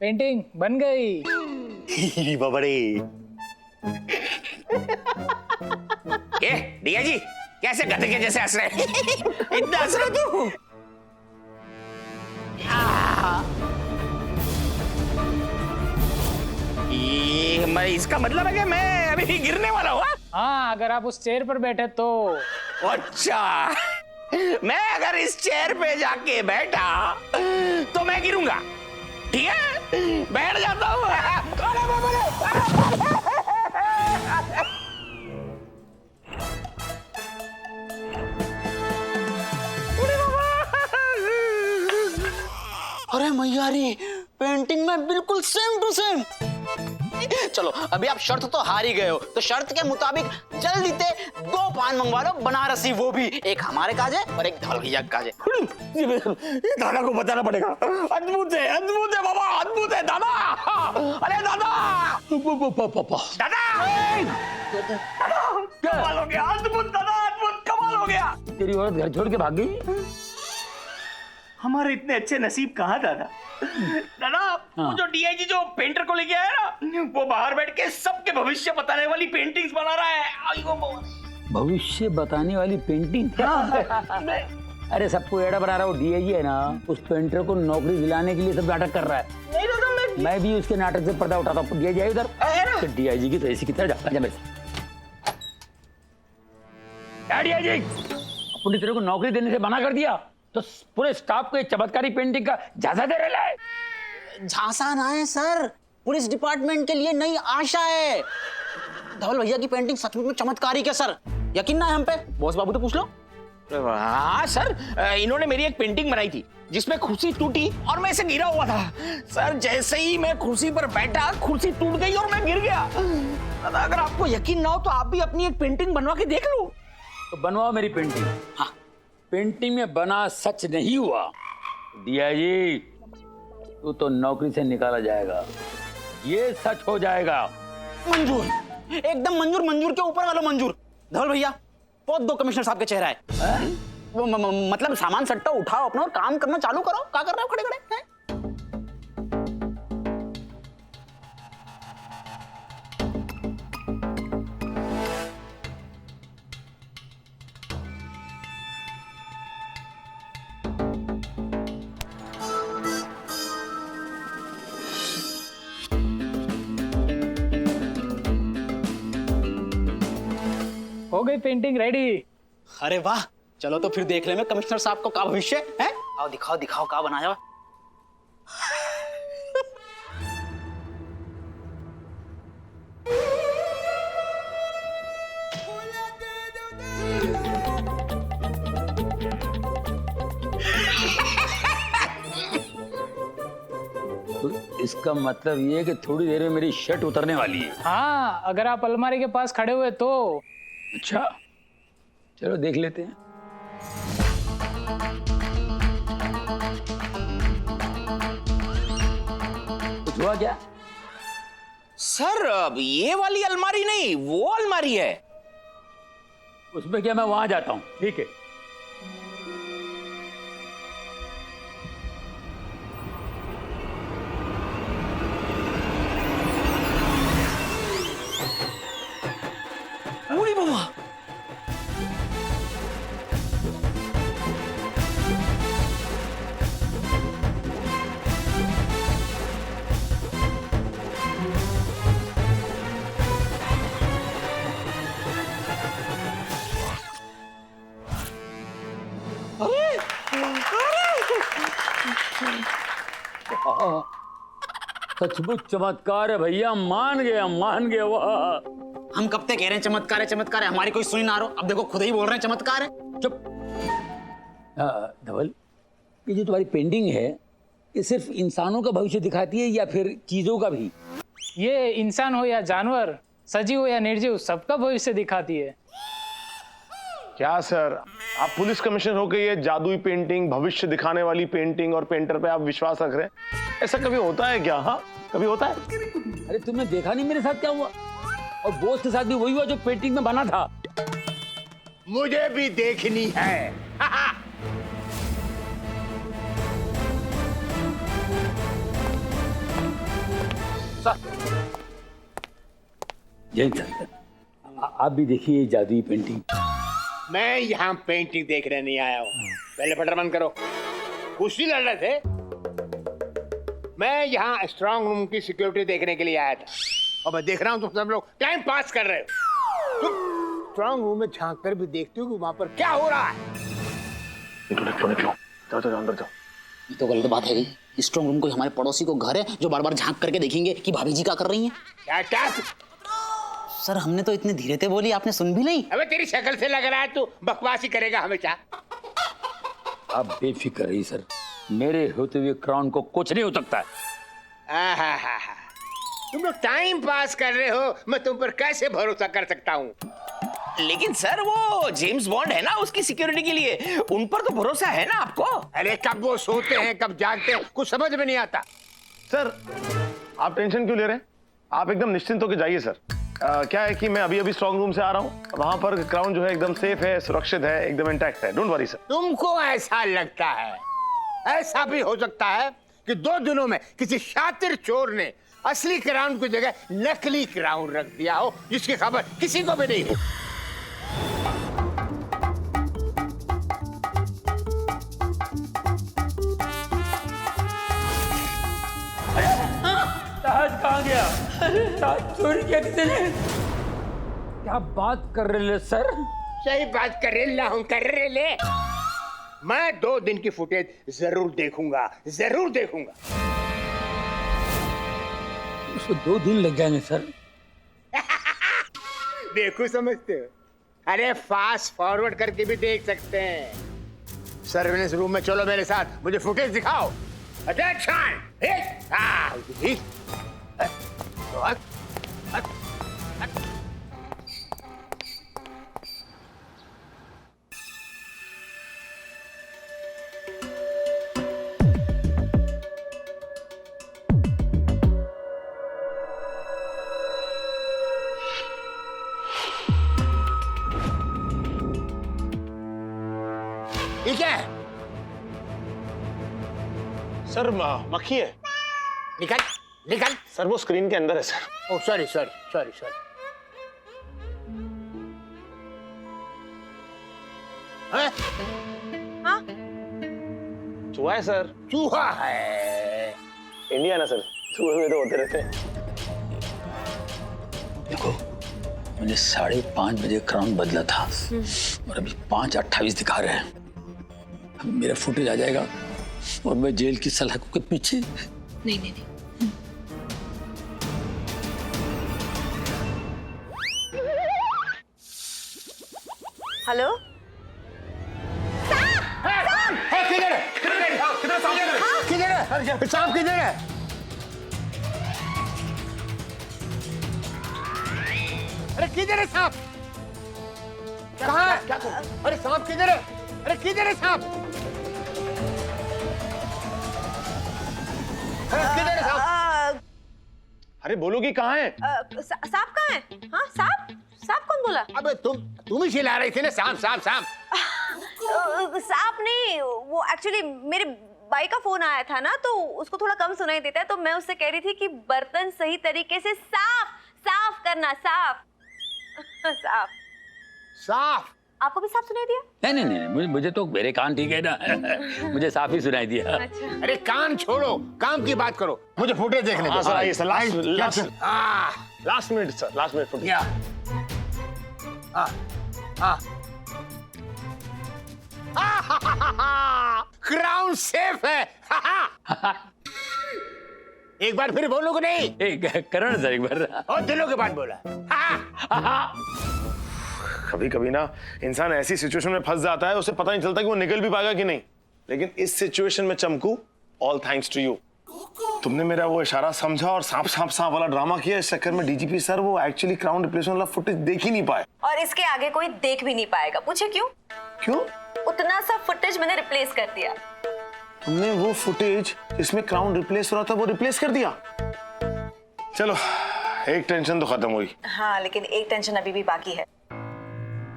Painting बन गई। बबड़े ये दिया जी कैसे गधे के जैसे हंस रहे इतना हंस रहे तू? ये मैं इसका मतलब है कि मैं अभी गिरने वाला हूँ? हाँ, अगर आप उस चेयर पर बैठे तो। अच्छा, मैं अगर इस चेयर पे जाके बैठा तो मैं गिरूंगा, ठीक है? बैठ जाता हूँ। अरे मैयारी, पेंटिंग में बिल्कुल सेम टू सेम। चलो अभी आप शर्त तो हार ही गए हो, तो शर्त के मुताबिक जल्दी से 2 पान मंगवा लो बनारसी, वो भी एक हमारे काजे और एक धवल भैया काजे। ये दादा को बताना पड़ेगा। अद्भुत है बाबा, अद्भुत है दादा। अरे दादा, दादा कमाल हो गया, अद्भुत दादा, अद्भुत कमाल हो गया। तेरी औरत घर छोड़ के भाग गई। हमारे इतने अच्छे नसीब कहाँ दादा? दादा वो जो डीआईजी जो पेंटर को लेके आया ना, वो बाहर बैठ के सबके भविष्य बताने वाली पेंटिंग्स बना रहा है। भविष्य बताने वाली पेंटिंग? अरे सबको एड़ा बना रहा हूँ, डीआईजी है ना, उस पेंटर को नौकरी दिलाने के लिए सब नाटक कर रहा है। नहीं दादा, मैं भी उसके नाटक से पर्दा उठाता हूँ। डीआईजी उधर, डीआईजी की तो ऐसी की तरह जा मेरे से। डीआईजी अपनी तेरे को नौकरी देने से मना कर दिया तो पूरे स्टाफ को एक चमत्कारी पेंटिंग का झांसा दे रहा है। झांसा ना है सर, पुलिस डिपार्टमेंट के लिए नई आशा है। धवल भैया की पेंटिंग सचमुच में चमत्कारिक है सर, यकीन ना है हम पे? बॉस बाबू तो पूछ लो। हाँ सर, इन्होंने मेरी एक पेंटिंग बनाई थी जिसमें कुर्सी टूटी और मैं ऐसे गिरा हुआ था। सर जैसे ही मैं कुर्सी पर बैठा, कुर्सी टूट गई और मैं गिर गया। अगर आपको यकीन ना हो तो आप भी अपनी एक पेंटिंग बनवा के देख लो। तो बनवाओ मेरी पेंटिंग। हाँ, पेंटिंग में बना सच नहीं हुआ डीआईजी, तू तो नौकरी से निकाला जाएगा, ये सच हो जाएगा। मंजूर, एकदम मंजूर, मंजूर के ऊपर वाला मंजूर। धवल भैया बहुत दो कमिश्नर साहब के चेहरा है। वो मतलब सामान सट्टा उठाओ अपना और काम करना चालू करो। क्या कर रहे हो खड़े खड़े? हो गई पेंटिंग रेडी। अरे वाह, चलो तो फिर देख ले मैं कमिश्नर साहब को का भविष्य है। आओ दिखाओ दिखाओ का बनाया। तो इसका मतलब ये है कि थोड़ी देर में मेरी शर्ट उतरने वाली है। हाँ, अगर आप अलमारी के पास खड़े हुए तो। अच्छा, चलो देख लेते हैं। कुछ हुआ क्या? सर अब ये वाली अलमारी नहीं, वो अलमारी है। उसमें क्या, मैं वहां जाता हूँ। ठीक है। पूरी बाबा, सचमुच चमत्कार है भैया, मान गया वाह। हम कब तक कह रहे हैं चमत्कार है चमत्कार है, हमारी कोई सुनी ना रहो। अब देखो खुद ही बोल रहे हैं चमत्कार है। चुप। धवल, ये जो तुम्हारी पेंटिंग है, ये सिर्फ इंसानों का भविष्य दिखाती है या फिर चीजों का भी? ये इंसान हो या जानवर, सजीव हो या निर्जीव, सबका भविष्य दिखाती है। क्या सर, आप पुलिस कमिश्नर होकर ये जादुई पेंटिंग, भविष्य दिखाने वाली पेंटिंग और पेंटर पे आप विश्वास रख रहे हैं? ऐसा कभी होता है क्या? हाँ, कभी होता है? अरे तुमने देखा नहीं मेरे साथ क्या हुआ? और बोस के साथ भी वही हुआ जो पेंटिंग में बना था। मुझे भी देखनी है। जय सर, आप भी देखिए ये जादुई पेंटिंग। मैं यहाँ पेंटिंग देखने नहीं आया हूँ। पहले पटर बंद करो। कुश्ती लड़ रहे थे। मैं यहाँ स्ट्रांग रूम की सिक्योरिटी देखने के लिए आया था और मैं देख रहा हूँ तुम सब लोग टाइम पास कर रहे हो। तुम स्ट्रांग रूम में झांक कर भी देखते हो कि वहां पर क्या हो रहा है। निकलो जाओ अंदर जाओ। ये तो गलत बात है गई। स्ट्रांग रूम कोई हमारे पड़ोसी को घर है जो बार बार झांक करके देखेंगे कि भाभी जी क्या कर रही हैं। क्या सर हमने तो इतने धीरे से बोली, आपने सुन भी नहीं। अबे तेरी शक्ल से लग रहा है तू बकवास ही करेगा हमेशा। आप बेफिक्र रहिए सर, मेरे होते हुए क्राउन को कुछ नहीं हो सकता है। आहा, तुम लोग टाइम पास कर रहे हो, मैं तुम पर कैसे भरोसा कर सकता हूँ। लेकिन सर वो जेम्स बॉन्ड है ना, उसकी सिक्योरिटी के लिए उन पर तो भरोसा है ना आपको। अरे कब वो सोते हैं कब जागते हैं कुछ समझ में नहीं आता। सर आप टेंशन क्यों ले रहे हैं? आप एकदम निश्चिंत होकर जाइए सर। क्या है कि मैं अभी स्ट्रांग रूम से आ रहा हूँ, वहां पर क्राउन जो है एकदम सेफ है, सुरक्षित है, एकदम इंटैक्ट है। Don't worry sir. तुमको ऐसा लगता है, ऐसा भी हो सकता है कि 2 दिनों में किसी शातिर चोर ने असली क्राउन की जगह नकली क्राउन रख दिया हो जिसकी खबर किसी को भी नहीं हो। ताज कहाँ गया? ताज चोरी किया किसी ने? क्या बात कर रहे हैं सर? सही बात कर रहे ले। मैं 2 दिन की फुटेज जरूर देखूंगा। उसको 2 दिन लग जाएंगे सर। देखो समझते हो? अरे फास्ट फॉरवर्ड करके भी देख सकते हैं। सर्विलेंस रूम में चलो मेरे साथ, मुझे फुटेज दिखाओ। अटेंशन! ये क्या है? सर मक्खी है। निकल। सर वो स्क्रीन के अंदर है सर। Oh sorry. हाँ? चूहा है सर। चूहा है। इंडिया ना सर, चूहे में तो होते रहते हैं। देखो मैंने 5:30 बजे क्राउन बदला था और अभी 5:28 दिखा रहे हैं। अब मेरा फुटेज आ जाएगा और मैं जेल की सलाखों के पीछे। नहीं। हेलो? किधर है? सांप किधर है? अरे किधर है सांप? कहाँ है? अरे सांप किधर है? अरे किधर है सांप? किधर है सांप? अरे बोलोगी कहाँ है? सांप कहाँ है? हाँ सांप कौन बोला? अबे तुम ही चिल्ला रही थी ना सांप। सांप नहीं, वो एक्चुअली मेरे भाई का फोन आया था ना, तो उसको थोड़ा कम सुनाई देता है, तो मैं उससे कह रही थी कि बर्तन सही तरीके से साफ करना। साफ। आपको भी साफ सुनाई दिया? नहीं, मुझे तो मेरे कान ठीक है ना। मुझे साफ ही सुनाई दिया। अच्छा। अरे कान छोड़ो, काम की बात करो। मुझे फुटेज देखने दो। सर आइए sir. Last minute footage. Crown safe है। एक बार फिर बोलोगे नहीं? करण सर एक बार और दिनों के बाद बोला। कभी कभी ना इंसान ऐसी सिचुएशन में फंस जाता है, उसे पता नहीं चलता कि वो निकल भी पाएगा कि नहीं। लेकिन इस सिचुएशन में चमकू, ऑल थैंक्स टू यू। तुमने मेरा वो इशारा समझा और सांप वाला ड्रामा किया। इस चक्कर में डीजीपी सर वो एक्चुअली क्राउन रिप्लेसमेंट वाला फुटेज देख ही नहीं पाए। और इसके आगे कोई देख भी नहीं पाएगा। पूछे क्यों? उतना सा फुटेज मैंने रिप्लेस कर दिया। तुमने वो फुटेज जिसमें क्राउन रिप्लेस हो रहा था वो रिप्लेस कर दिया? चलो एक टेंशन तो खत्म हुई। हाँ, लेकिन एक टेंशन अभी भी बाकी है।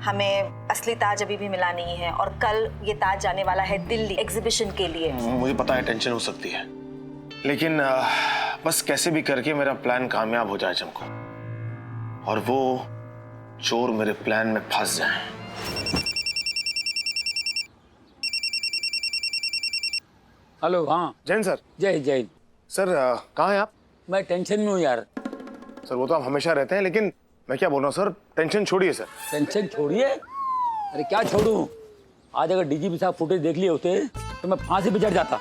हमें असली ताज अभी भी मिला नहीं है और कल ये ताज जाने वाला है दिल्ली एग्जीबिशन के लिए। मुझे पता है टेंशन हो सकती है, लेकिन बस कैसे भी करके मेरा प्लान कामयाब हो जाए चमको, और वो चोर मेरे प्लान में फंस जाए। हेलो, हाँ जैन सर। जय जय। सर कहाँ हैं आप? मैं टेंशन में हूँ यार। सर वो तो आप हमेशा रहते हैं, लेकिन मैं क्या बोल रहा हूँ सर, टेंशन छोड़िए सर। टेंशन छोड़िए? अरे क्या छोड़ूं? आज अगर डीजीपी साहब फुटेज देख लिए होते तो मैं फांसी पे चढ़ जाता।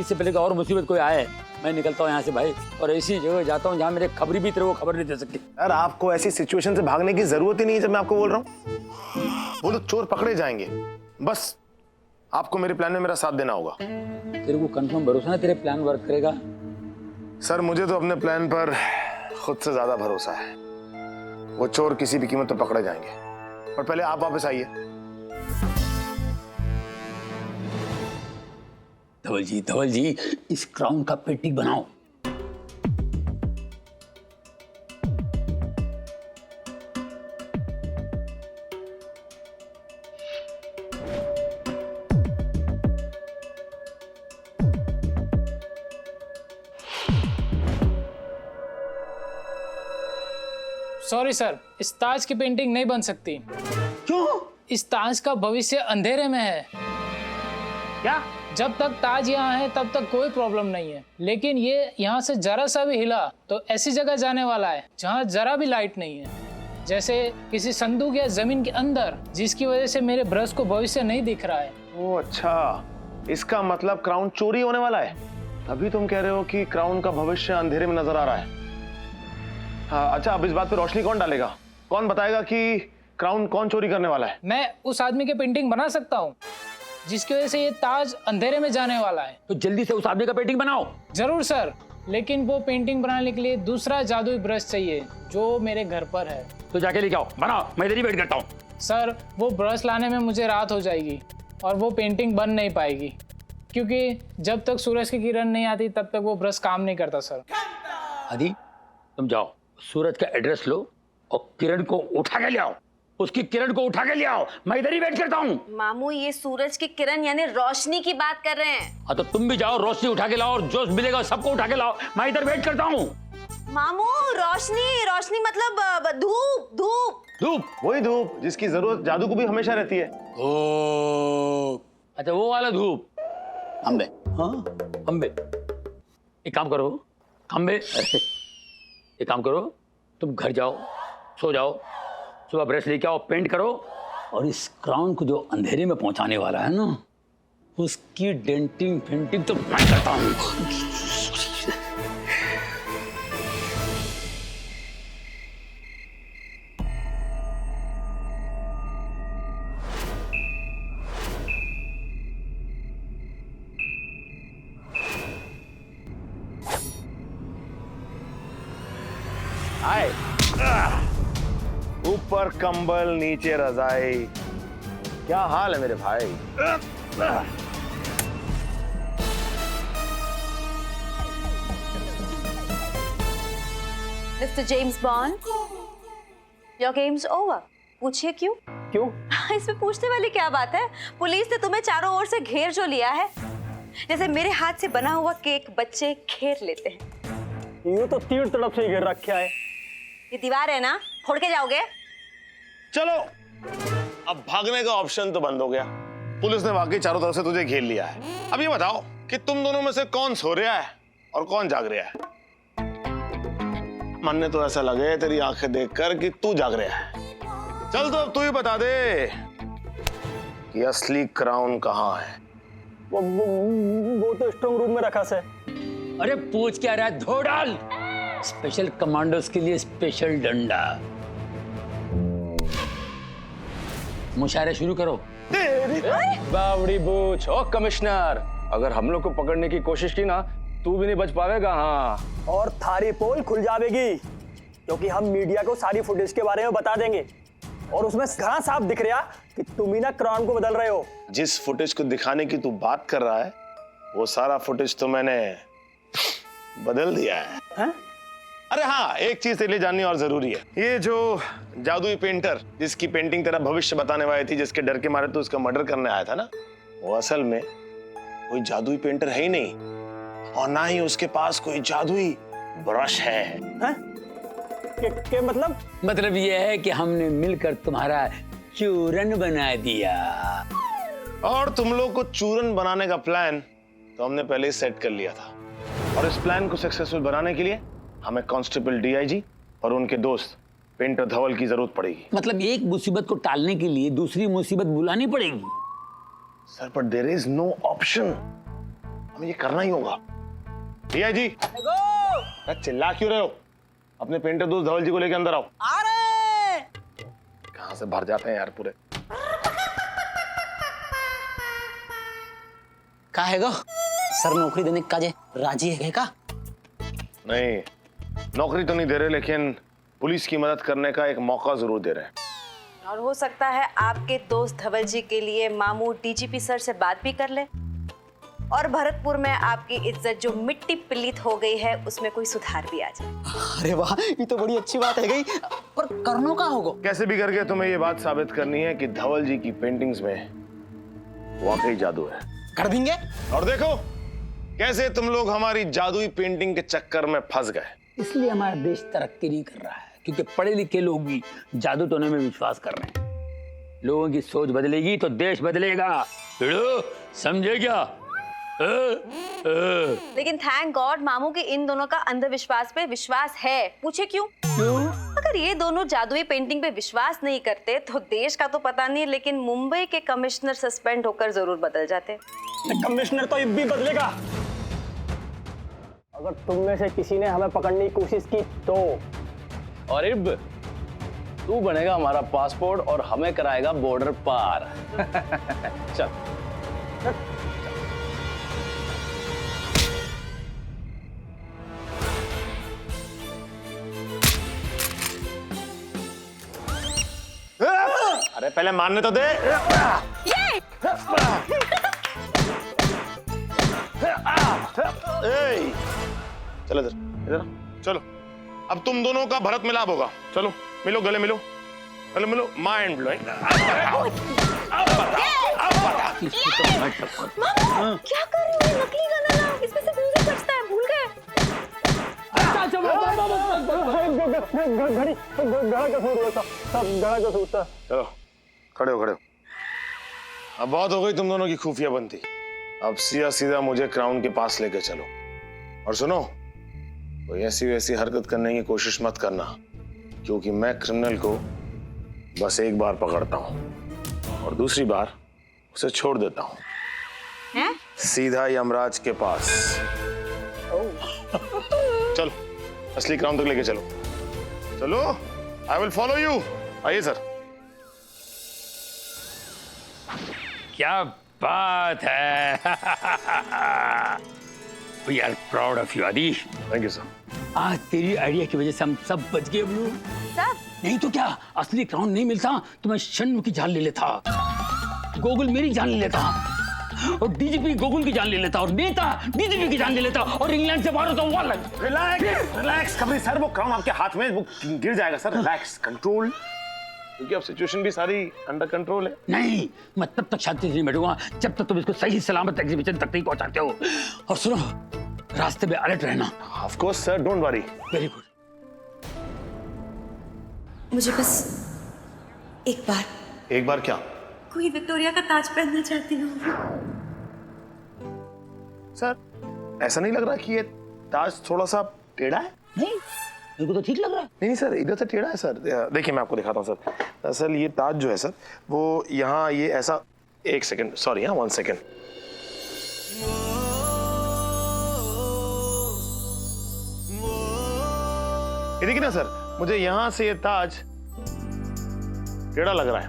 इससे पहले कि और मुसीबत कोई आए, मैं निकलता हूँ यहाँ से भाई, और ऐसी जगह जाता हूँ जहाँ मेरे खबरी भी तेरे को खबर नहीं दे सकती। यार आपको ऐसी सिचुएशन से भागने की जरूरत ही नहीं है जब मैं आपको बोल रहा हूँ। वो तो चोर पकड़े जाएंगे, बस आपको मेरे प्लान में मेरा साथ देना होगा। तेरे को कंफर्म भरोसा है तेरे प्लान वर्क करेगा? सर मुझे तो अपने प्लान पर खुद से ज्यादा भरोसा है। वो चोर किसी भी कीमत पर पकड़े जाएंगे, और पहले आप वापस आइए। धवल जी इस क्राउन का पेटी बनाओ। सॉरी सर, इस ताज की पेंटिंग नहीं बन सकती। क्यों? इस ताज का भविष्य अंधेरे में है। क्या? जब तक ताज यहाँ है तब तक कोई प्रॉब्लम नहीं है, लेकिन ये यहाँ से जरा सा भी हिला तो ऐसी जगह जाने वाला है जहाँ जरा भी लाइट नहीं है, जैसे किसी संदूक या जमीन के अंदर, जिसकी वजह से मेरे ब्रश को भविष्य नहीं दिख रहा है। ओह अच्छा, इसका मतलब क्राउन चोरी होने वाला है, तभी तुम कह रहे हो कि क्राउन का भविष्य अंधेरे में नजर आ रहा है। हाँ अच्छा, अब इस बात पे रोशनी कौन डालेगा? कौन बताएगा कि क्राउन कौन चोरी करने वाला है? मैं उस आदमी की पेंटिंग बना सकता हूँ जिसकी वजह से ये ताज अंधेरे में जाने वाला है। तो जल्दी से उस आदमी का पेंटिंग बनाओ। जरूर सर, लेकिन वो पेंटिंग बनाने के लिए दूसरा जादुई ब्रश चाहिए जो मेरे घर पर है। तो जाके लेके आओ, बनाओ, मैं इधर ही वेट करता हूँ। सर वो ब्रश लाने में मुझे रात हो जाएगी और वो पेंटिंग बन नहीं पाएगी, क्योंकि जब तक सूरज की किरण नहीं आती तब तक वो ब्रश काम नहीं करता। सर आदि तुम जाओ, सूरज का एड्रेस लो और किरण को उठा के ले आओ। उसकी किरण को उठा के ले आओ, मैं इधर ही वेट करता हूँ। मामू ये सूरज की किरण यानी रोशनी की बात कर रहे हैं। हाँ तो तुम भी जाओ, रोशनी उठा के लाओ, और जो मिलेगा सबको उठा के लाओ, मैं इधर वेट करता हूँ। मामू रोशनी, रोशनी मतलब धूप। धूप धूप? वही धूप जिसकी जरूरत जादू को भी हमेशा रहती है। अच्छा वो वाला धूप। अंबे। हाँ अंबे। एक काम करो खंबे, एक काम करो, तुम घर जाओ, सो जाओ, सुबह ब्रश लेके आओ, पेंट करो, और इस क्राउन को जो अंधेरे में पहुंचाने वाला है ना, उसकी डेंटिंग पेंटिंग तो मैं करता हूँ। आए ऊपर कंबल नीचे रजाई, क्या हाल है मेरे भाई? Mister James bond, your games over. पूछिए क्यों? क्यों? इसमें पूछने वाली क्या बात है? पुलिस ने तुम्हें चारों ओर से घेर जो लिया है, जैसे मेरे हाथ से बना हुआ केक बच्चे घेर लेते हैं। यूं तो तीर तरफ से घेर रखा है। ये दीवार है ना, फोड़ के जाओगे? चलो अब भागने का ऑप्शन तो बंद हो गया। पुलिस ने वाकई चारों तरफ से तुझे घेर लिया है। अब ये बताओ कि तुम दोनों में से कौन सो रहा है और कौन जाग रहा है? मन तो ऐसा लगे तेरी आंखें देखकर कि तू जाग रहा है। चल तो अब तू ही बता दे कि असली क्राउन कहाँ है। वो तो स्ट्रांग रूम में रखा से। अरे पूछ क्या रहा है, धो डाल। स्पेशल कमांडोज के लिए स्पेशल डंडा। मुशायरा शुरू करो। बावड़ी बूच। ओ कमिश्नर, अगर हम लोग को पकड़ने की कोशिश की ना, तू भी नहीं बच पाएगा। हाँ, और थारी पोल खुल जाएगी, क्योंकि हम मीडिया को सारी फुटेज के बारे में बता देंगे, और उसमें घना साफ दिख रहा कि तुम ही ना क्राउन को बदल रहे हो। जिस फुटेज को दिखाने की तू बात कर रहा है, वो सारा फुटेज तो मैंने बदल दिया है। अरे हाँ, एक चीज तेरे लिए जाननी और जरूरी है। ये जो जादुई पेंटर जिसकी पेंटिंग तेरा भविष्य बताने वाली थी, जिसके डर के मारे तू उसका मर्डर करने आया था ना, वो असल में कोई जादुई पेंटर है ही नहीं। और ना ही उसके पास कोई जादुई ब्रश है। के मतलब ये है कि हमने मिलकर तुम्हारा चूरन बना दिया। और तुम लोग को चूरन बनाने का प्लान तो हमने पहले ही सेट कर लिया था, और इस प्लान को सक्सेसफुल बनाने के लिए हमें कांस्टेबल डीआईजी और उनके दोस्त पेंटर धवल की जरूरत पड़ेगी। मतलब एक मुसीबत को टालने के लिए दूसरी मुसीबत बुलानी पड़ेगी। सर पर देयर इज नो ऑप्शन, हमें ये करना ही होगा। डीआईजी चिल्ला क्यों रहे हो? अपने पेंटर दोस्त धवल जी को लेकर अंदर आओ। कहां से भर जाते हैं यार पूरे। का है गो सर नौकरी देने का जे राजी है का? नहीं, नौकरी तो नहीं दे रहे, लेकिन पुलिस की मदद करने का एक मौका जरूर दे रहे हैं। और हो सकता है आपके दोस्त धवल जी के लिए मामू डीजीपी सर से बात भी कर ले, और भरतपुर में आपकी इज्जत जो मिट्टी पिल्लित हो गई है उसमें कोई सुधार भी आ जाए। अरे वाह, ये तो बड़ी अच्छी बात है गई, पर करनो का होगा? कैसे भी करके तुम्हें ये बात साबित करनी है कि धवल जी की पेंटिंग्स में वाकई जादू है। कर देंगे। और देखो कैसे तुम लोग हमारी जादुई पेंटिंग के चक्कर में फंस गए। इसलिए हमारा देश तरक्की नहीं कर रहा है, क्योंकि पढ़े लिखे लोग भी जादू टोने में विश्वास कर रहे हैं। लोगों की सोच बदलेगी तो देश बदलेगा। समझे क्या? लेकिन थैंक गॉड मामू के इन दोनों का अंधविश्वास पे विश्वास है। पूछे क्यों? अगर ये दोनों जादुई पेंटिंग पे विश्वास नहीं करते तो देश का तो पता नहीं, लेकिन मुंबई के कमिश्नर सस्पेंड होकर जरूर बदल जाते। कमिश्नर तो इब भी बदलेगा। अगर तुम में से किसी ने हमें पकड़ने की कोशिश की तो। और इब तू बनेगा हमारा पासपोर्ट और हमें कराएगा बॉर्डर पार। चल। अरे पहले मारने तो दे। चलो इधर इधर चलो। अब तुम दोनों का भरत मिलाप होगा। चलो मिलो, गले मिलो, गले मिलो। Mind blowing. क्या कर रहे हो? नकली गाना ना, इसमें से म्यूजिक बजता है, भूल गए? चलो खड़े हो, खड़े हो। अब बहुत हो गई तुम दोनों की खुफिया बनती। अब सीधा सीधा मुझे क्राउन के पास लेके चलो। और सुनो, कोई ऐसी वैसी हरकत करने की कोशिश मत करना, क्योंकि मैं क्रिमिनल को बस एक बार पकड़ता हूँ और दूसरी बार उसे छोड़ देता हूँ। सीधा यमराज के पास। चलो असली क्राउन तक लेके चलो। चलो, आई विल फॉलो यू। आइए सर। क्या बात है। We are proud of you Aadish. Thank you sir. आज तेरी आइडिया की वजह से हम सब बच गए ब्लू। सब? नहीं तो क्या, असली क्राउन नहीं मिलता तो मैं शन्नु की जान ले लेता, गोकुल मेरी जान ले लेता, और डीजीपी गोकुल की जान ले लेता, और नेता डीजीपी की जान ले लेता, और इंग्लैंड से बाहर होता हुआ लग। रिलैक्स रिलैक्स कभी सर, वो क्राउन आपके हाथ में वो गिर जाएगा सर। रिलैक्स, कंट्रोल, क्योंकि अब सिचुएशन भी सारी अंडर कंट्रोल है। नहीं, मैं तब तक शांति से नहीं बैठूंगा जब तक तुम इसको सही सलामत एग्जीबिशन तक नहीं पहुंचाते हो। और सुनो, रास्ते में अलर्ट रहना। Of course sir, don't worry. Very good. मुझे बस एक बार। एक बार क्या? कोई विक्टोरिया का ताज पहनना चाहती हूँ। सर ऐसा नहीं लग रहा कि ये ताज थोड़ा सा टेढ़ा है? नहीं, मेरे को तो ठीक लग रहा है। नहीं सर, इधर से टेढ़ा है सर। देखिए मैं आपको दिखाता हूँ सर। असल ये ताज जो है सर, वो यहाँ ये ऐसा। एक सेकंड, सॉरी, हाँ 1 सेकंड। ये देखिए ना सर, मुझे यहाँ से ये ताज टेढ़ा लग रहा है।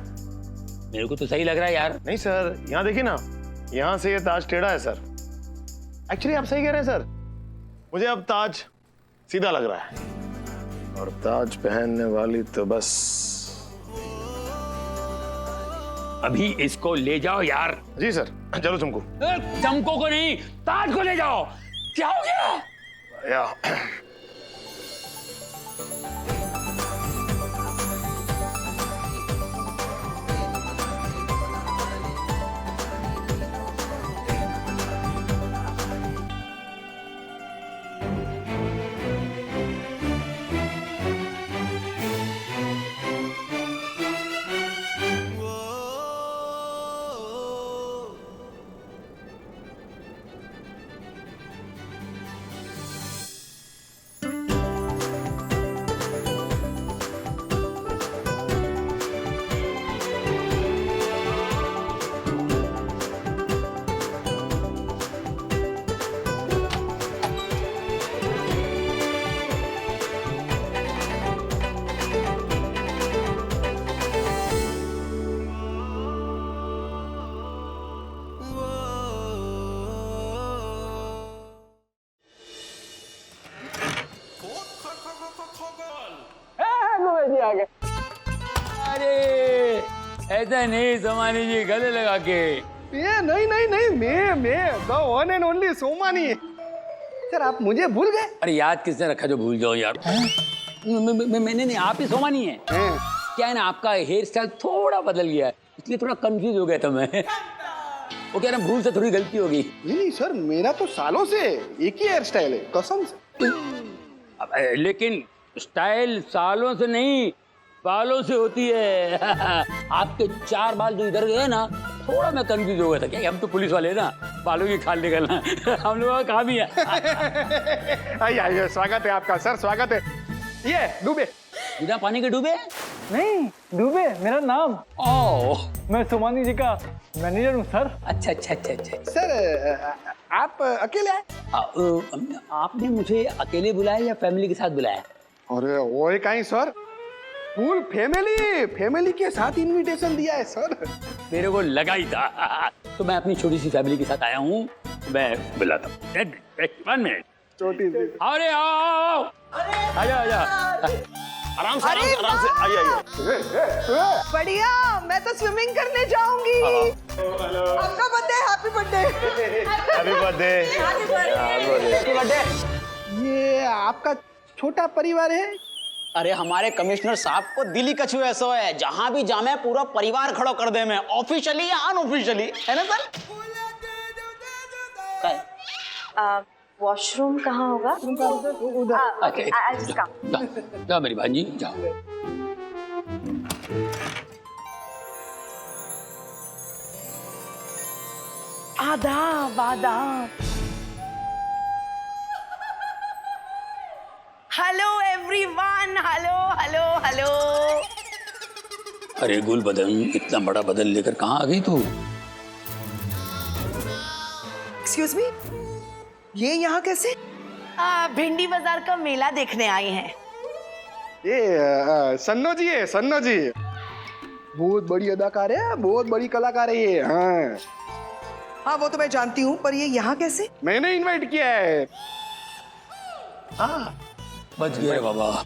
मेरे को तो सही लग रहा है यार। नहीं सर, यहाँ देखिए ना, यहाँ से ये ताज टेढ़ा है सर। एक्चुअली आप सही कह रहे हैं सर, मुझे अब ताज सीधा लग रहा है। और ताज पहनने वाली तो बस। अभी इसको ले जाओ यार। जी सर। चलो चमकू। चमको को नहीं, ताज को ले जाओ। क्या हो गया? या जी आ गए। अरे ऐसा नहीं सोमानी जी, गले लगा के। ये नहीं नहीं नहीं, मैं the one and only Somani. Sir आप मुझे भूल गए? अरे याद किसने रखा जो भूल जाओ यार। मैंने नहीं, आप ही सोमानी है। क्या है ना, आपका हेयर स्टाइल थोड़ा बदल गया है, इसलिए थोड़ा कंफ्यूज हो गया था मैं। वो क्या ना, भूल से थोड़ी गलती हो गई। नहीं सर, मेरा तो सालों से एक ही हेयर स्टाइल है, कसम से। लेकिन स्टाइल सालों से नहीं, बालों से होती है। आपके 4 बाल जो इधर गए ना, थोड़ा मैं कंफ्यूज हो गया था। क्या हम तो पुलिस वाले हैं ना, बालों की खाल निकलना हम लोगों का काम ही है। आइए, स्वागत है आपका सर, स्वागत है। ये डूबे। बिना पानी के डूबे? नहीं, डूबे मेरा नाम। ओह, मैं सोमानी जी का मैनेजर हूँ सर। अच्छा अच्छा अच्छा अच्छा। सर आप अकेले आए? आपने मुझे अकेले बुलाया या फैमिली के साथ बुलाया? अरे वो कहीं सर, फुल फैमिली के साथ इनविटेशन दिया है सर। मेरे को लगा ही था। तो मैं अपनी छोटी सी फैमिली के साथ आया हूँ, मैं बुलाता हूँ। 1 मिनट। छोटी सी। अरे आओ, आजा आजा। आराम से आइए। बढ़िया, मैं तो स्विमिंग करने जाऊंगी। आपका birthday, happy birthday. Happy birthday. ये आपका छोटा परिवार है? अरे हमारे कमिश्नर साहब को दिल्ली कछुए ऐसा है, जहां भी जामे पूरा परिवार खड़ो कर दे, में ऑफिशियली या अनऑफिशियली, है ना सर? वॉशरूम कहाँ होगा? Okay. जाओ मेरी भांजी, जाओ। आदाब आदाब। Hello everyone, hello hello hello. अरे गुल बदन, इतना बड़ा बदन लेकर कहाँ आ गई तू? एक्सक्यूज मी, ये यहाँ कैसे? भिंडी बाजार का मेला देखने आई हैं। ये सन्नो जी है, सन्नो जी। बहुत बड़ी अदाकार है, बहुत बड़ी कलाकार है ये। हाँ हाँ, वो तो मैं जानती हूँ, पर ये यहाँ कैसे? मैंने इनवाइट किया है। हाँ, बच गए रे बाबा।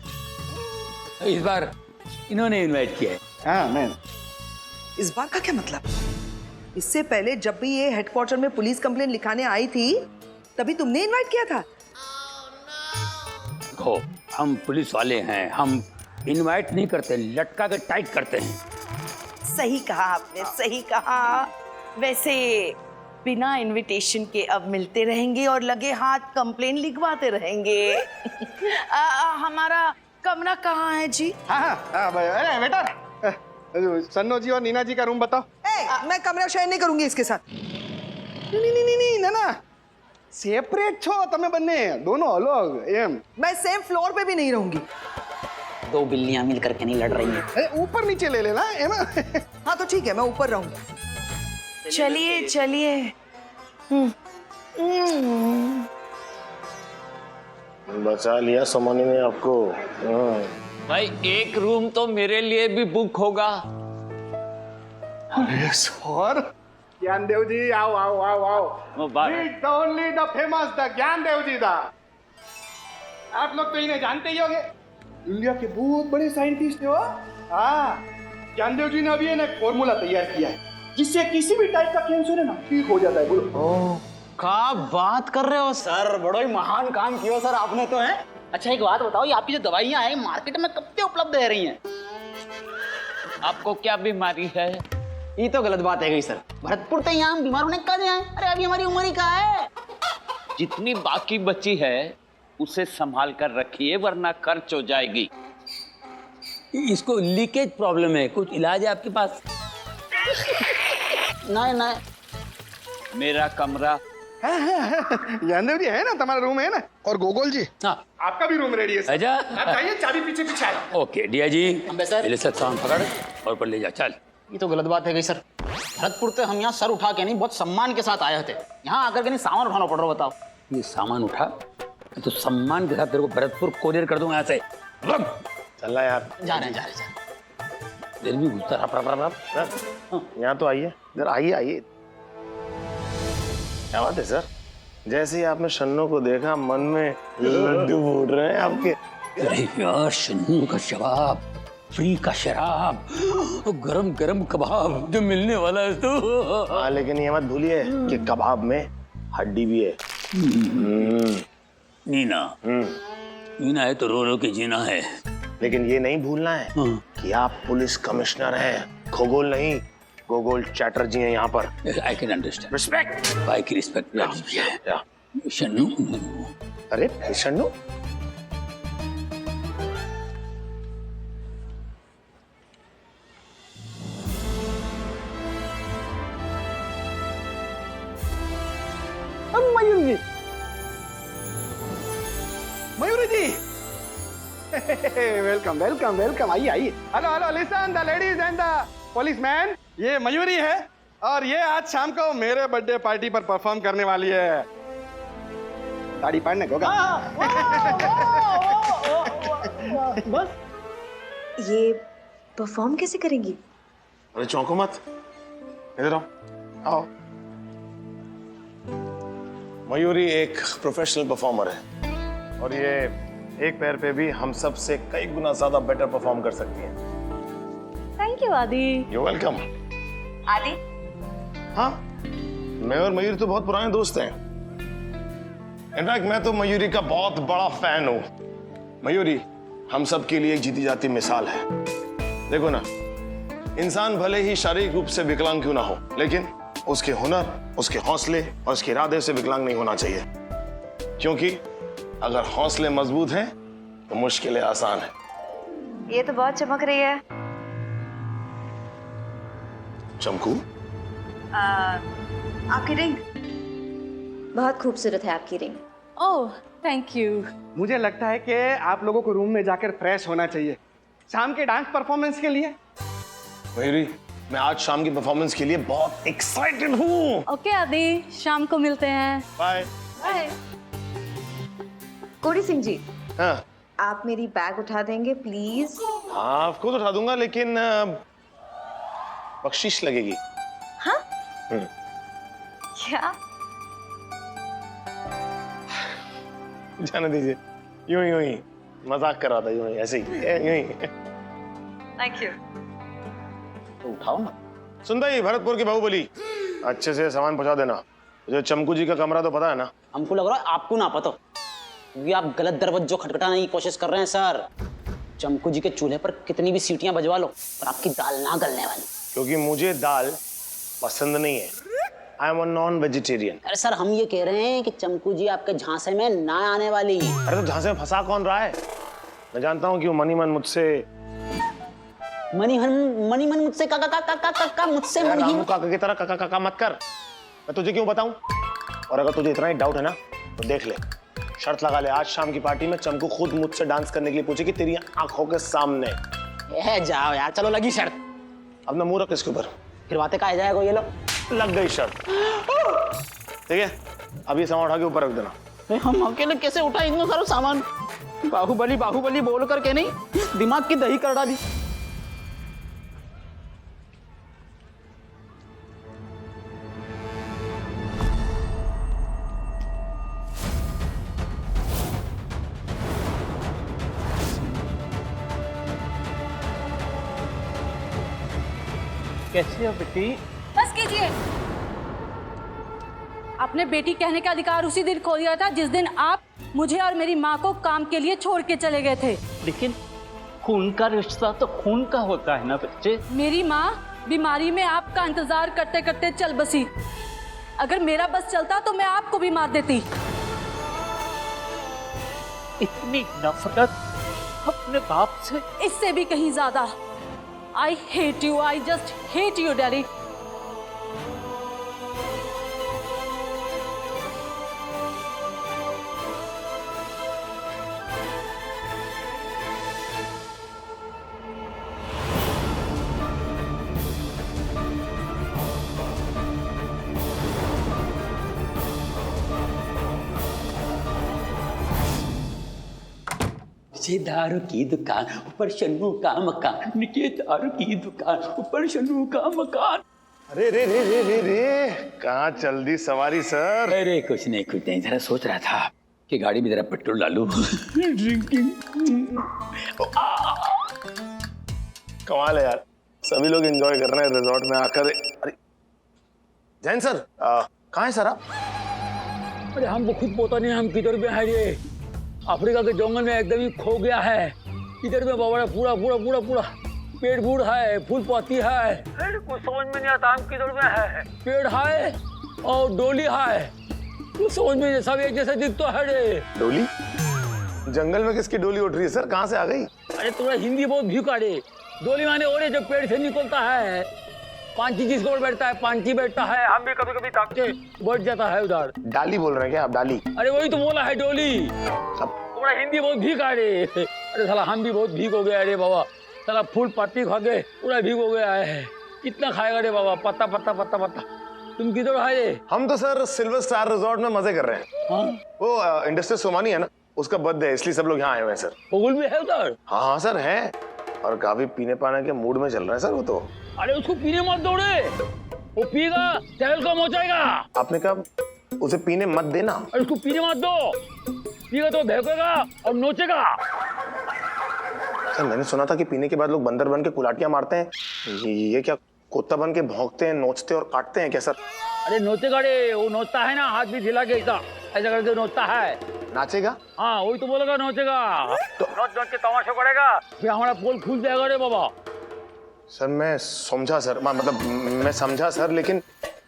इस बार इन्होंने इनवाइट किया है। हाँ मैं। इस बार का क्या मतलब? इससे पहले जब भी ये हेडक्वार्टर में पुलिस कंप्लेंट लिखाने आई थी, तभी तुमने इनवाइट किया था? देखो, हम पुलिस वाले हैं, हम इनवाइट नहीं करते, लटका के टाइट करते हैं। सही कहा आपने, सही कहा। वैसे बिना इनविटेशन के अब मिलते रहेंगे और लगे हाथ कंप्लेन लिखवाते रहेंगे। हमारा कमरा कहाँ है जी? हाँ भाई, अरे वेटर, सन्नो जी और नीना जी का रूम बताओ। मैं कमरा शेयर नहीं करूंगी इसके साथ। नहीं ना, सेपरेट छो तमे बन्ने, दोनों अलग एम। मैं सेम फ्लोर पे भी नहीं रहूंगी। 2 बिल्लियां मिल करके नहीं लड़ रही हैं। ऊपर नीचे ले लेना, है ना? हाँ तो ठीक है, मैं ऊपर रहूंगी। चलिए चलिए। बचा लिया सोमानी ने आपको। भाई एक रूम तो मेरे लिए भी बुक होगा। अरे सर, ज्ञानदेव जी आओ आओ आओ आओ। Meet the only the famous the Gyandev जी दा। आप लोग तो इन्हें जानते ही होंगे, इंडिया के बहुत बड़े साइंटिस्ट है वो। हाँ, ज्ञानदेव जी ने अभी एक फॉर्मूला तैयार किया है जिससे किसी भी टाइप का कैंसर है ना ठीक हो जाता है। बोलो। क्या बात कर रहे हो सर, बड़ा ही महान काम किया सर आपने तो, है। अच्छा एक बात बताओ, ये आपकी जो दवाइयाँ हैं मार्केट में कब से उपलब्ध है रही हैं? आपको क्या बीमारी है? ये तो गलत बात है गई सर, भरतपुर तो यहाँ बीमार होने का है। अरे अभी हमारी उम्र ही कहाँ है। जितनी बाकी बची है उसे संभाल कर रखिए, वरना खर्च हो जाएगी। इसको लीकेज प्रॉब्लम है, कुछ इलाज है आपके पास? नहीं। मेरा कमरा। ज्ञानदेव जी है ना, तुम्हारा रूम है ना। और गोगोल जी, हाँ, आपका भी रूम रेडी है। अच्छा, आप जाइए, चाबी पीछे पीछे है। ओके डिया जी, सर। पहले सर सामान पकड़ और ऊपर ले जा, चल। ये तो गलत बात है गई सर, भरतपुर तो हम यहाँ सर उठा के नहीं, बहुत सम्मान के साथ आए थे। यहाँ आकर के नहीं सामान उठाना पड़ रहा, बताओ। ये सामान उठा तो सम्मान के साथ तेरे को भरतपुर कोरियर कर दूंगा ऐसे। चल रहा यार, जा रहे हैं। दिल भी घुसता रहा। यहाँ तो आइए, इधर आइए। क्या बात है सर, जैसे ही आपने शन्नो को देखा मन में लड्डू फूट रहे हैं आपके। अरे यार, शन्नू का जवाब फ्री का शराब, गरम गरम कबाब जो मिलने वाला है तो। हाँ, लेकिन ये मत भूलिए कि कबाब में हड्डी भी है। नीना, नीना है तो रो रो के जीना है। लेकिन ये नहीं भूलना है कि आप पुलिस कमिश्नर हैं, खगोल नहीं, गोगोल चैटर्जी हैं यहाँ पर। I can understand. रिस्पेक्ट, भाई की रिस्पेक्ट। शन्नू, अरे शन्नू, मयूर जी, मयूरी जी वेलकम वेलकम वेलकम, आइए आइए। Hello hello, listen the ladies and the policeman, ये मयूरी है और ये आज शाम को मेरे बर्थडे पार्टी पर परफॉर्म करने वाली है। साड़ी पहनने को बस ये परफॉर्म कैसे करेंगी? अरे चौंको मत, इधर आओ। आओ। मयूरी एक प्रोफेशनल परफॉर्मर है और ये एक पैर पे भी हम सब से कई गुना ज्यादा बेटर परफॉर्म कर सकती है। थैंक यू आदि। You welcome. आदि, हाँ, मैं और मयूरी तो बहुत पुराने दोस्त हैं। इनफैक्ट मैं तो मयूरी का बहुत बड़ा फैन हूं। मयूरी हम सब के लिए एक जीती जाती मिसाल है। देखो ना, इंसान भले ही शारीरिक रूप से विकलांग क्यों ना हो, लेकिन उसके हुनर, उसके हौसले और उसके इरादे से विकलांग नहीं होना चाहिए। क्योंकि अगर हौसले मजबूत हैं तो मुश्किलें आसान है। ये तो बहुत चमक रही है। चमकू, आपकी रिंग बहुत खूबसूरत है, आपकी रिंग। Oh, thank you. मुझे लगता है कि आप लोगों को रूम में जाकर फ्रेश होना चाहिए शाम के डांस परफॉर्मेंस के लिए। मयूरी, मैं आज शाम की परफॉर्मेंस के लिए बहुत एक्साइटेड हूँ। ओके आदि, शाम को मिलते हैं। बाय। बाय। कोड़ी सिंह जी, हाँ आप मेरी बैग उठा देंगे प्लीज? हाँ, आपको तो उठा दूंगा, लेकिन बख्शीश लगेगी। हाँ? क्या? जाने दीजिए, यूं ही मजाक कर रहा था, यूं ही ऐसे ही, यूं ही। Thank you. तो उठाओ ना। सुनता ही भरतपुर की बाहुबली, अच्छे से सामान पहुंचा देना। जो चमकू जी का कमरा तो पता है ना? हमको लग रहा है आपको ना पता, क्योंकि आप गलत दरवाजों खटखटाने की कोशिश कर रहे हैं सर। चमकू जी के चूल्हे पर कितनी भी सीटियां बजवा लो, पर आपकी दाल ना गलने वाली। क्योंकि मुझे दाल पसंद नहीं है। I am a non vegetarian. अरे सर, हम ये कह रहे हैं कि चमकू जी आपके झांसे में ना आने वाली। अरे तो झांसे में फंसा कौन रहा है? मैं जानता हूँ कि वो मनी मन मुझसे मनी मन मुझसे काका मुझसे रामू काका की तरह काका काका मत कर। मैं तुझे क्यों बताऊं? और अगर तुझे इतना ही डाउट है ना तो देख ले, शर्त लगा ले, आज शाम की पार्टी में चमकू खुद मुझसे डांस करने के लिए पूछेगी तेरी आंखों के सामने। जाओ यार, चलो लगी शर्त। अब ना मुंह रख इसके ऊपर, फिर बातें कहा जाएगा। ये लो, लग गई शर्त। ठीक है, अब ये सामान उठा के ऊपर रख देना। हम अकेले कैसे उठाए इतना सारा सामान? बाहुबली बाहुबली बोल करके नहीं, दिमाग की दही कर डाली। कैसी हो बेटी? बस कीजिए। अपने बेटी कहने का अधिकार उसी दिन खो दिया था जिस दिन आप मुझे और मेरी माँ को काम के लिए छोड़ के चले गए थे। लेकिन खून का रिश्ता तो खून का होता है ना बच्चे। मेरी माँ बीमारी में आपका इंतजार करते करते चल बसी। अगर मेरा बस चलता तो मैं आपको भी मार देती। इतनी नफरत अपने बाप से? इससे भी कहीं ज्यादा। I hate you. I just hate you, Daddy. नीचे दारू की दुकान, ऊपर शन्नू का मकान। नीचे दारू की दुकान, ऊपर शन्नू का मकान। अरे रे रे रे रे रे, कहाँ चल दी सवारी सर? अरे कुछ नहीं, जरा सोच रहा था कि गाड़ी में जरा पेट्रोल डालूं। ड्रिंकिंग। कमाल है यार, सभी लोग एंजॉय कर रहे हैं रिजॉर्ट में आकर। अरे जैन सर कहाँ है सर आप? अरे हमको खुद पता नहीं हम किधर में है। ये अफ्रीका के जंगल में एकदम ही खो गया है। इधर में बाबा पूरा पूरा पूरा पूरा पेड़ बूढ़ है, फूल पत्ती है, कुछ समझ में नहीं आता हम किधर में है। पेड़ है और डोली है, कुछ समझ में नहीं, सब एक जैसा दिखता है रे। डोली? जंगल में किसकी डोली उठ रही है सर, कहाँ से आ गई? अरे तुम्हारा हिंदी बहुत भीका रे। डोली माने ओरे जो पेड़ से निकलता है, पांची जिसको बैठता है, पांची बैठता है, हम भी कभी कभी थक के बैठ जाता है उधर। डाली बोल रहे हैं क्या आप? डाली? अरे वही तो बोला है डोली। तुम्हारा हिंदी बहुत भीका रे। अरे साला हम भी बहुत भीग हो गया अरे बाबा, साला फूल पत्ती खा के पूरा भीग हो गया है। कितना खाएगा रे बाबा, पत्ता पत्ता पत्ता पत्ता। तुम किधर है रे? हम तो सर सिल्वर स्टार रिजॉर्ट में मजे कर रहे हैं। हाँ? वो इंडस्ट्रियल सोमानी है ना, उसका बर्थडे है इसलिए सब लोग यहाँ आए हुए हैं सर। बगुल भी है उधर? हाँ सर है, और काफी पीने पाने के मूड में चल रहे हैं सर वो तो। अरे उसको पीने मत दो रे, वो पीगा टहल कम हो जाएगा। आपने कहा उसे पीने मत देना? अरे उसको पीने मत दो, पीगा तो भौंकेगा और नोचेगा। सर मैंने सुना था कि पीने के बाद लोग बंदर बन के कुलाटियां मारते हैं, ये क्या कुत्ता बन के भौंकते हैं, नोचते और काटते हैं क्या सर? अरे नोचेगा रे, वो नोचता है ना, हाथ भी हिला के ऐसा ऐसा करके नोचता है। नाचेगा? हाँ वही तो बोलेगा, नोचेगा तो नोच नोच के तमाशा करेगा, फिर हमारा पोल खुल जाएगा रे बाबा। सर मैं समझा सर, मतलब मैं समझा सर, लेकिन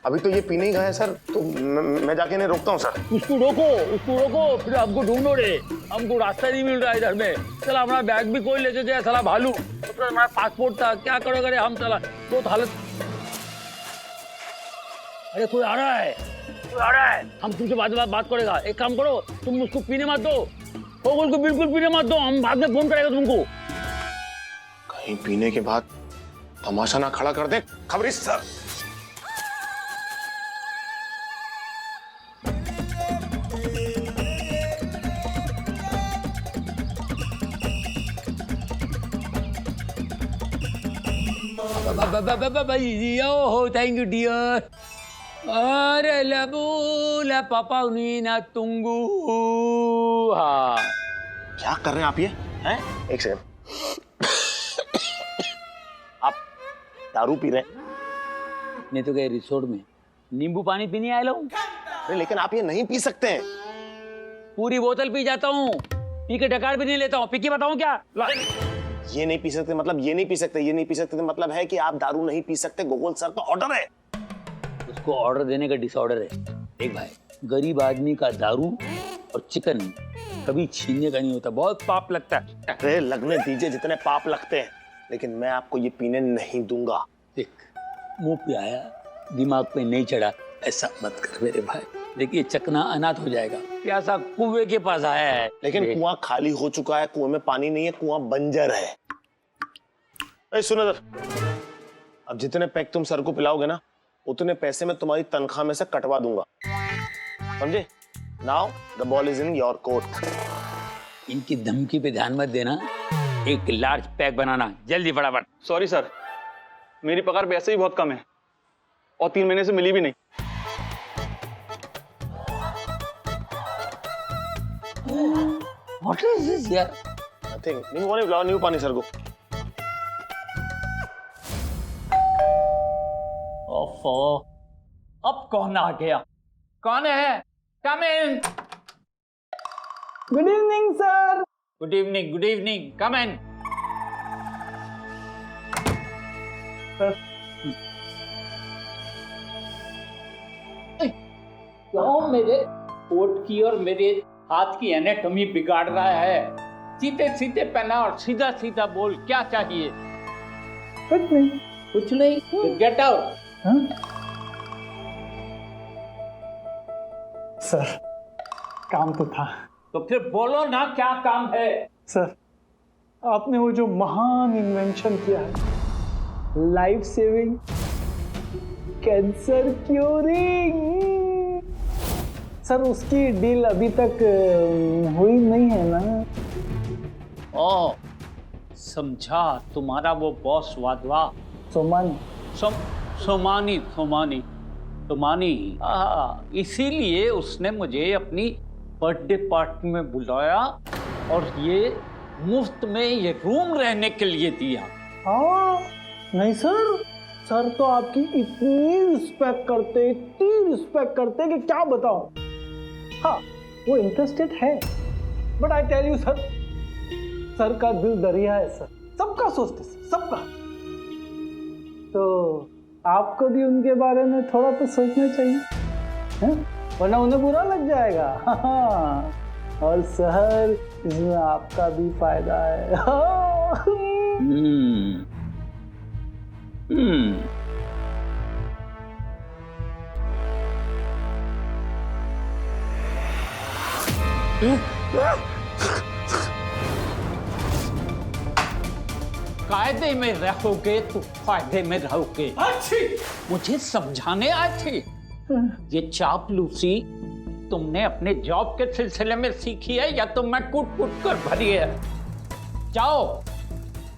अभी तो ये पीने ही गए हैं सर, तो मैं जाके इन्हें रोकता हूँ सर। उसको रोको, फिर हमको ढूंढो रे, हमको रास्ता नहीं मिल रहा है इधर में। चला हमारा बैग भी कोई लेके गया साला भालू, तो हमारा पासपोर्ट था, क्या करोगे रे हम, चला बहुत हालत। अरे कोई आ रहा है, हम तुमसे बाद में बात करेगा। एक काम करो, तुम उसको पीने मत दो, पोगल को बिल्कुल पीने मत दो, हम बाद में फोन करेगा तुमको। कहीं पीने के बाद तमाशा ना खड़ा कर दे खबरी सर। Thank you dear. अरे लबूला पापा ना तुंगू। हाँ क्या कर रहे हैं आप ये हैं? एक सेकंड, आप दारू पी रहे हैं? नहीं तो गए रिसोर्ट में नींबू पानी पीने आया हूँ। अरे लेकिन आप ये नहीं पी सकते हैं। पूरी बोतल पी जाता हूँ, पी के डकार भी नहीं लेता हूँ। पी के बताऊँ क्या? ये नहीं पी सकते मतलब ये नहीं पी सकते, ये नहीं पी सकते मतलब है कि आप दारू नहीं पी सकते। गोगोल सर का ऑर्डर है। उसको ऑर्डर देने का डिसऑर्डर है। देख भाई, गरीब आदमी का दारू और चिकन कभी छीनने का नहीं होता, बहुत पाप लगता है। अरे लगने दीजिए जितने पाप लगते हैं, लेकिन मैं आपको ये पीने नहीं दूंगा। देख, मुंह पे आया दिमाग पे नहीं चढ़ा, ऐसा मत कर मेरे भाई। देखिए चकना अनाथ हो जाएगा। प्यासा कुएं के पास आया है, लेकिन कुआं खाली हो चुका है, कुएं में पानी नहीं है, कुआं बंजर है। ए सुनो इधर, अब जितने पैक तुम सर को पिलाओगे ना, उतने पैसे मैं तुम्हारी तनख्वाह में से कटवा दूंगा, समझे? Now the ball is in your court. इनकी धमकी पे ध्यान मत देना, एक लार्ज पैक बनाना जल्दी फटाफट। सॉरी सर, मेरी पगार वैसे ही बहुत कम है और 3 महीने से मिली भी नहीं। What is this यार? नथिंग, नींबू पानी पिलाओ, नींबू पानी सर को। ओफो, अब कौन आ गया? कौन है? Come in. Good evening sir. Good evening, good evening, come in. क्यों मेरे कोट की और मेरे हाथ की एनाटॉमी बिगाड़ रहा है? सीधे सीधे पहना और सीधा सीधा बोल, क्या चाहिए? कुछ नहीं। कुछ नहीं? Get out. सर काम तो था। तो फिर बोलो ना, क्या काम है? सर आपने वो जो महान इन्वेंशन किया है, life saving cancer curing, sir उसकी डील अभी तक हुई नहीं है ना? ओ समझा, तुम्हारा वो बॉस वाधवा सोमानी। सोमानी इसीलिए उसने मुझे अपनी बर्थडे पार्टी में बुलाया और ये मुफ्त में ये रूम रहने के लिए दिया। हाँ नहीं सर, सर तो आपकी इतनी रिस्पेक्ट करते कि क्या बताऊं। हाँ वो इंटरेस्टेड है, but I tell you sir का दिल दरिया है सर, सबका सोचते सर, सबका। तो आपको भी उनके बारे में थोड़ा तो सोचना चाहिए, है? वरना उन्हें बुरा लग जाएगा। हाँ, और सर इसमें आपका भी फायदा है। कायदे में रहोगे तो फायदे में रहोगे। मुझे समझाने आए थे। ये चापलूसी तुमने अपने जॉब के सिलसिले में सीखी है या तुम मैं कूट कर भरी है? जाओ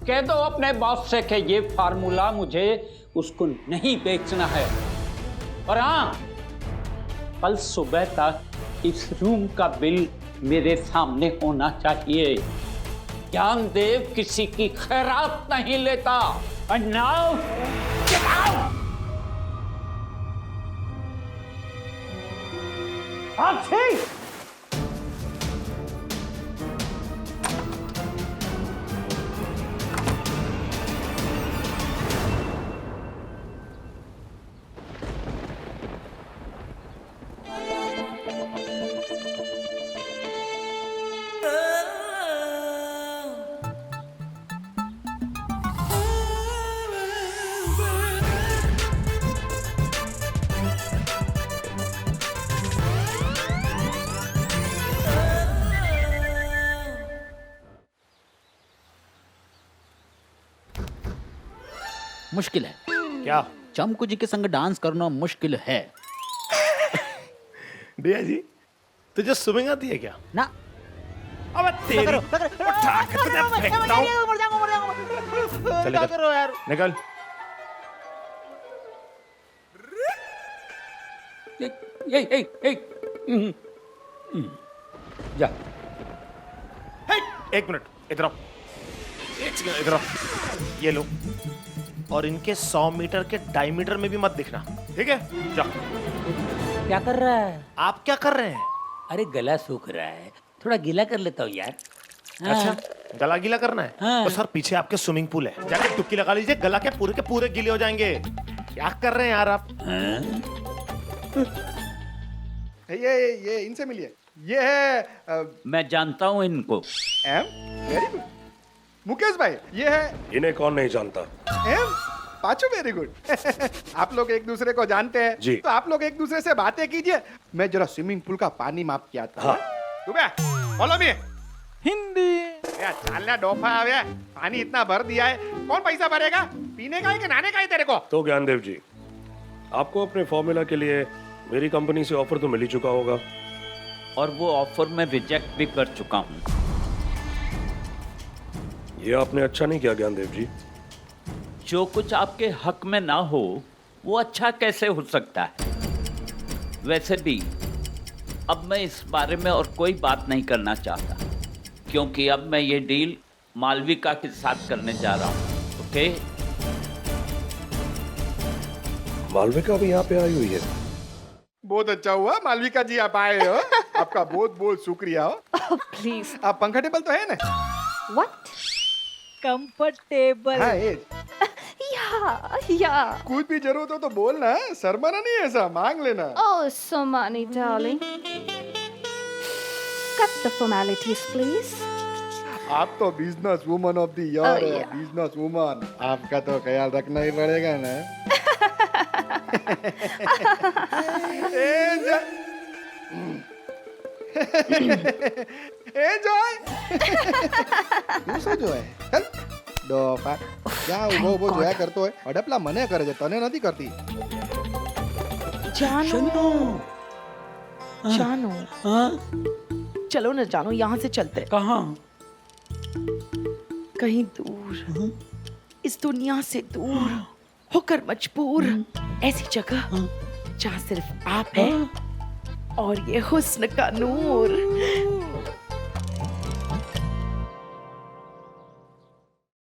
कह दो अपने बॉस से कि ये फार्मूला मुझे उसको नहीं बेचना है। और हाँ, कल सुबह तक इस रूम का बिल मेरे सामने होना चाहिए। ज्ञानदेव किसी की खैरात नहीं लेता। And now, get out! मुश्किल है क्या? चमकू जी के संग डांस करना मुश्किल है। दिया जी तुझे स्विमिंग आती है क्या? ना अब तेरी उठा के तुझे फेंकता हूं। चल निकल यार, निकल। जा। एक मिनट इधर आओ, एक सेकंड इधर आओ। ये लो, और इनके 100 मीटर के डायमीटर में भी मत दिखना, ठीक है? जा। क्या कर रहा है? आप क्या कर रहे हैं? अरे गला सूख रहा है, थोड़ा गीला कर लेता हूँ यार। अच्छा, गला गीला करना है? हाँ। तो सर पीछे आपके स्विमिंग पूल है, जाके डुबकी लगा लीजिए, गला के पूरे गीले हो जाएंगे। क्या कर रहे हैं यार आप? ये इनसे मिलिए। ये है मैं जानता हूँ इनको। Very good. मुकेश भाई ये है। इन्हें कौन नहीं जानता? पाचू वेरी गुड। आप लोग एक दूसरे को जानते हैं जी। तो आप लोग एक दूसरे से बातें कीजिए। मैं जरा स्विमिंग पूल का पानी माप के आता हूं। Follow me. हिंदी यार, चालना डोफा आवे, पानी इतना भर दिया है, कौन पैसा भरेगा? पीने का है कि नहाने का है तेरे को? तो ज्ञानदेव जी, आपको अपने फॉर्मूला के लिए मेरी कंपनी से ऑफर तो मिल ही चुका होगा, और वो ऑफर मैं रिजेक्ट भी कर चुका हूँ। ये आपने अच्छा नहीं किया ज्ञानदेव जी। जो कुछ आपके हक में ना हो वो अच्छा कैसे हो सकता है? वैसे भी अब मैं इस बारे में और कोई बात नहीं करना चाहता, क्योंकि अब मैं ये डील मालविका के साथ करने जा रहा हूँ। ओके? मालविका भी यहाँ पे आई हुई है। बहुत अच्छा हुआ मालविका जी आप आए हो। आपका बहुत बहुत शुक्रिया हो। प्लीज। आप कंफर्टेबल तो है ना? व्हाट? कंफर्टेबल। हाँ एज। या कुछ भी जरूरत हो तो बोलना, शर्माना नहीं, ऐसा मांग लेना। Oh, Somani, darling. Cut the formalities, please. आप तो business woman of the year है, yeah. Business woman. आपका तो ख्याल रखना ही पड़ेगा ना। जो है चल ડોફા ક્યાં ઉભો ઉભો જોયા કરતો હોય? અડપલા મને કરે છે, તને નથી કરતી। जानो जानो चलो ना जानो, यहाँ से चलते हैं। कहाँ? कहीं दूर, इस दुनिया से दूर होकर मजबूर, ऐसी जगह जहाँ सिर्फ आप है और ये हुस्न का नूर।